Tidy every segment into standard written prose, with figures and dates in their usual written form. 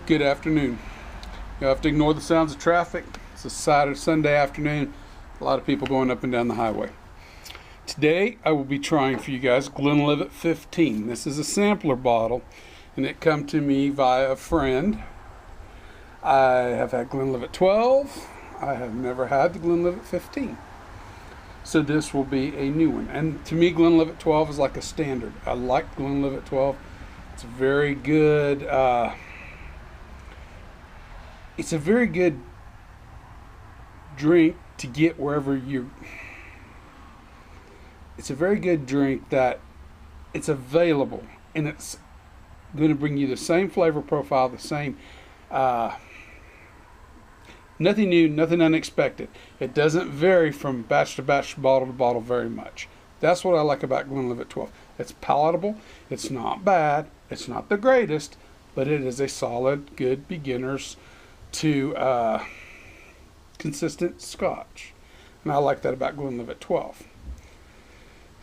Good afternoon. You have to ignore the sounds of traffic. It's a Saturday, Sunday afternoon. A lot of people going up and down the highway. Today I will be trying for you guys Glenlivet 15. This is a sampler bottle and it come to me via a friend. I have had Glenlivet 12. I have never had the Glenlivet 15. So this will be a new one. And to me Glenlivet 12 is like a standard. I like Glenlivet 12. It's a very good drink to get wherever you. It's a very good drink that it's available and it's going to bring you the same flavor profile, the same nothing new, nothing unexpected. It doesn't vary from batch to batch, bottle to bottle very much. That's what I like about Glenlivet 12. It's palatable. It's not bad. It's not the greatest, but it is a solid, good beginners to consistent Scotch. And I like that about Glenlivet 12.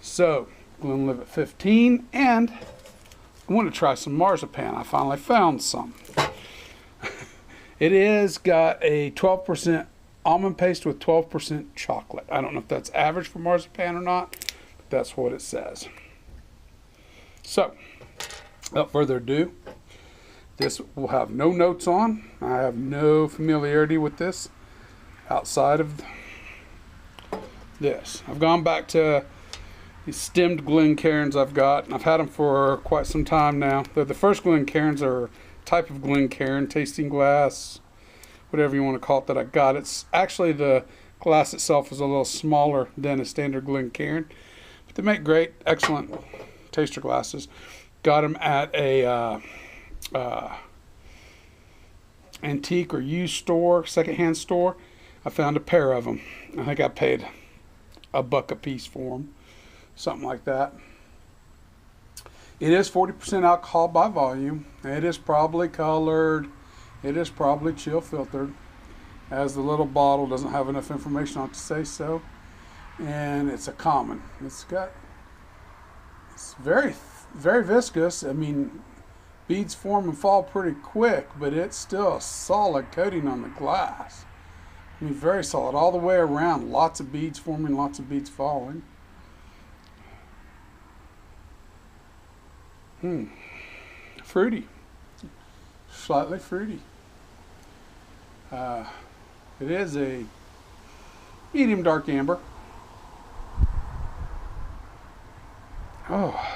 So, Glenlivet 15, and I want to try some Marzipan. I finally found some. It is got a 12% almond paste with 12% chocolate. I don't know if that's average for Marzipan or not, but that's what it says. So, without further ado, this will have no notes on. I have no familiarity with this outside of this. I've gone back to these stemmed Glencairns I've got, and I've had them for quite some time now. The first Glencairns are a type of Glencairn, tasting glass, whatever you want to call it, that I got. It's actually the glass itself is a little smaller than a standard Glencairn, but they make great, excellent taster glasses. Got them at a antique or used store, secondhand store. I found a pair of them. I think I paid $1 a piece for them, something like that. It is 40% alcohol by volume. It is probably colored. It is probably chill filtered, as the little bottle doesn't have enough information on it to say so. And it's a common. It's very viscous. I mean, beads form and fall pretty quick, but it's still a solid coating on the glass. I mean, very solid all the way around. Lots of beads forming, lots of beads falling. Fruity. Slightly fruity. It is a medium dark amber. Oh.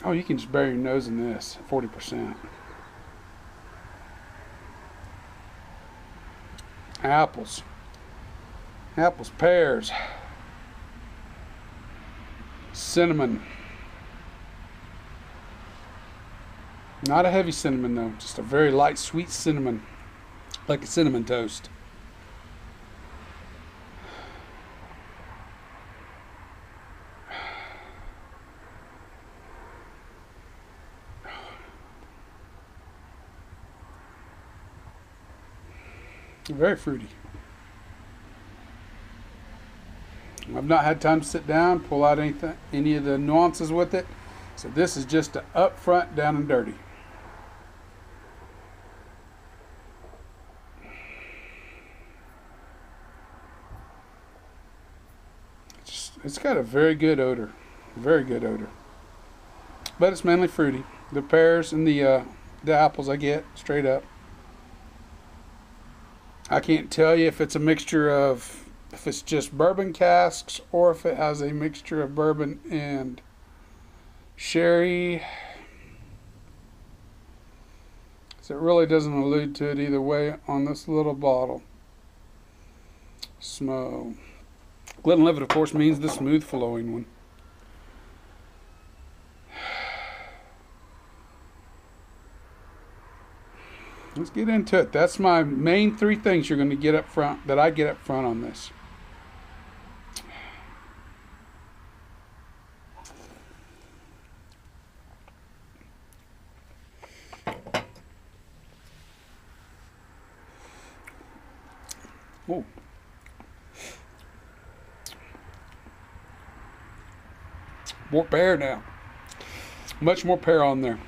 Oh, you can just bury your nose in this, 40%. Apples, pears, cinnamon. Not a heavy cinnamon though, just a very light, sweet cinnamon, like a cinnamon toast. Very fruity. I've not had time to sit down, pull out any of the nuances with it. So this is just a up front, down and dirty. It's got a very good odor. Very good odor. But it's mainly fruity. The pears and the apples I get straight up. I can't tell you if it's a mixture of, if it's just bourbon casks or if it has a mixture of bourbon and sherry. So it really doesn't allude to it either way on this little bottle. Smell. Glenlivet, of course, means the smooth flowing one. Let's get into it. That's my main 3 things you're going to get up front, that I get up front on this. Oh. More pear now. Much more pear on there.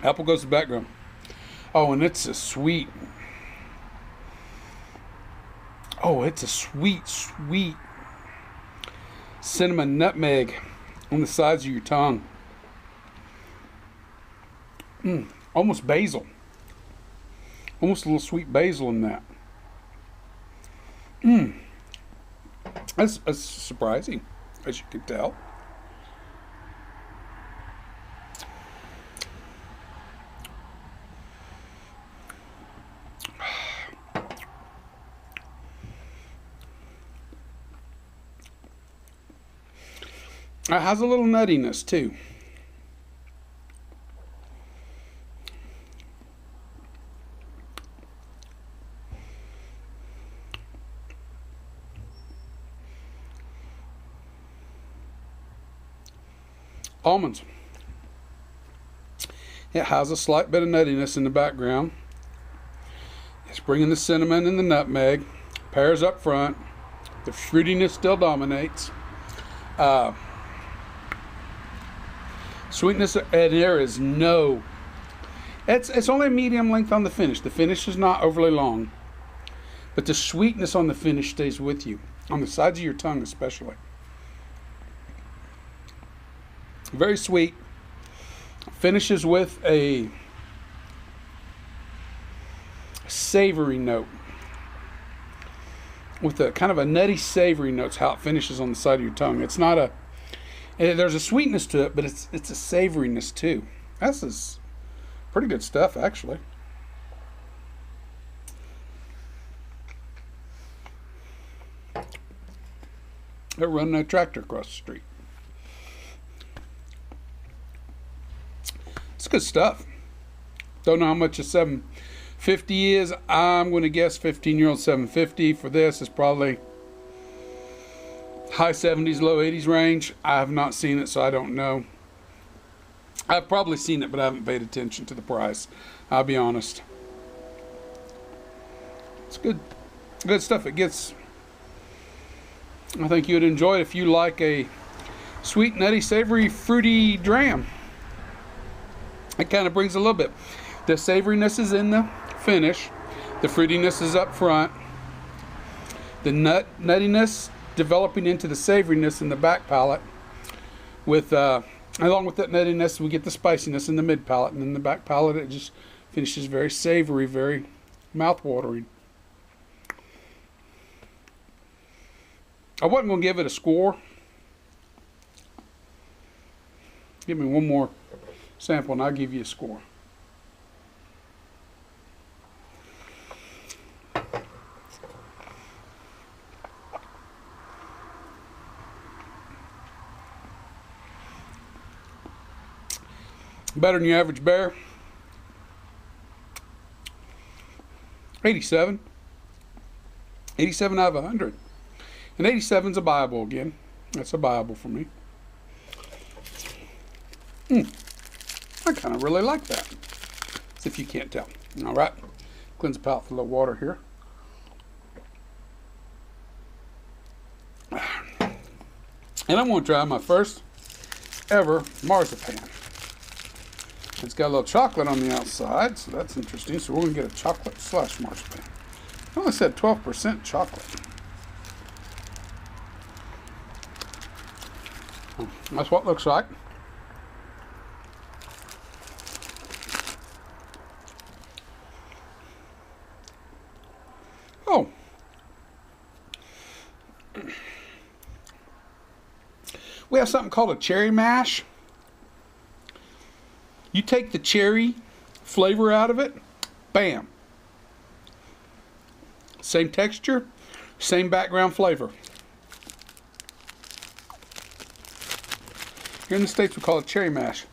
Apple goes to the background. Oh, and it's a sweet. Oh, it's a sweet, sweet cinnamon nutmeg on the sides of your tongue. Almost basil. Almost a little sweet basil in that. That's surprising, as you can tell. It has a little nuttiness too. Almonds. It has a slight bit of nuttiness in the background. It's bringing the cinnamon and the nutmeg. Pears up front. The fruitiness still dominates. Sweetness, and there is no. It's only a medium length on the finish. The finish is not overly long, but the sweetness on the finish stays with you, on the sides of your tongue especially. Very sweet. Finishes with a savory note. With a kind of a nutty savory note's how it finishes on the side of your tongue. It's not a. There's a sweetness to it, but it's a savoriness too. This is pretty good stuff, actually. They're running a tractor across the street. It's good stuff. Don't know how much a 750 is. I'm going to guess 15-year-old 750 for this is probably high 70s, low 80s range. I have not seen it, so I don't know. I've probably seen it, but I haven't paid attention to the price. I'll be honest. It's good stuff. It gets. I think you'd enjoy it if you like a sweet, nutty, savory, fruity dram. It kind of brings a little bit. The savoriness is in the finish. The fruitiness is up front. The nuttiness developing into the savoriness in the back palate. With along with that nuttiness, we get the spiciness in the mid palate, and in the back palate, it just finishes very savory, very mouth-watering. I wasn't going to give it a score. Give me one more sample and I'll give you a score. Better than your average bear. 87. 87 out of 100. And 87 is a buyable again. That's a buyable for me. I kind of really like that. As if you can't tell. All right. Cleanse the palate with a little water here. And I'm going to try my first ever marzipan. It's got a little chocolate on the outside, so that's interesting. So we're going to get a chocolate slash marzipan. I only said 12% chocolate. That's what it looks like. Oh. We have something called a cherry mash. You take the cherry flavor out of it, bam. Same texture, same background flavor. Here in the States we call it cherry mash.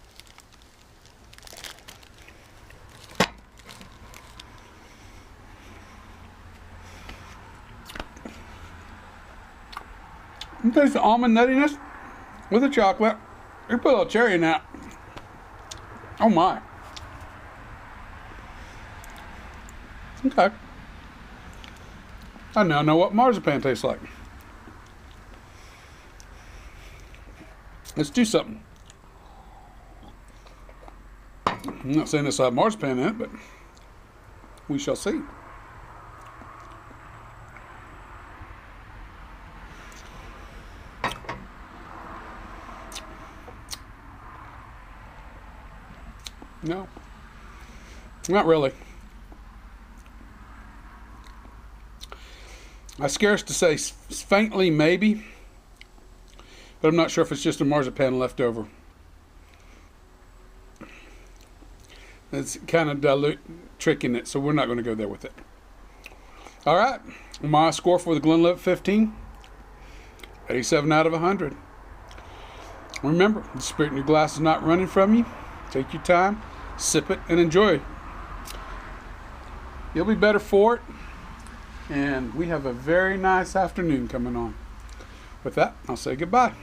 You taste the almond nuttiness with the chocolate. You put a little cherry in that. Oh my. Okay. I now know what marzipan tastes like. Let's do something. I'm not saying this will have marzipan in it, but we shall see. No, not really. I scarce to say faintly maybe, but I'm not sure if it's just a marzipan left over. It's kind of dilute tricking it, so we're not going to go there with it. All right, my score for the Glenlivet 15, 87 out of 100. Remember, the spirit in your glass is not running from you. Take your time, sip it, and enjoy. You'll be better for it. And we have a very nice afternoon coming on. With that, I'll say goodbye.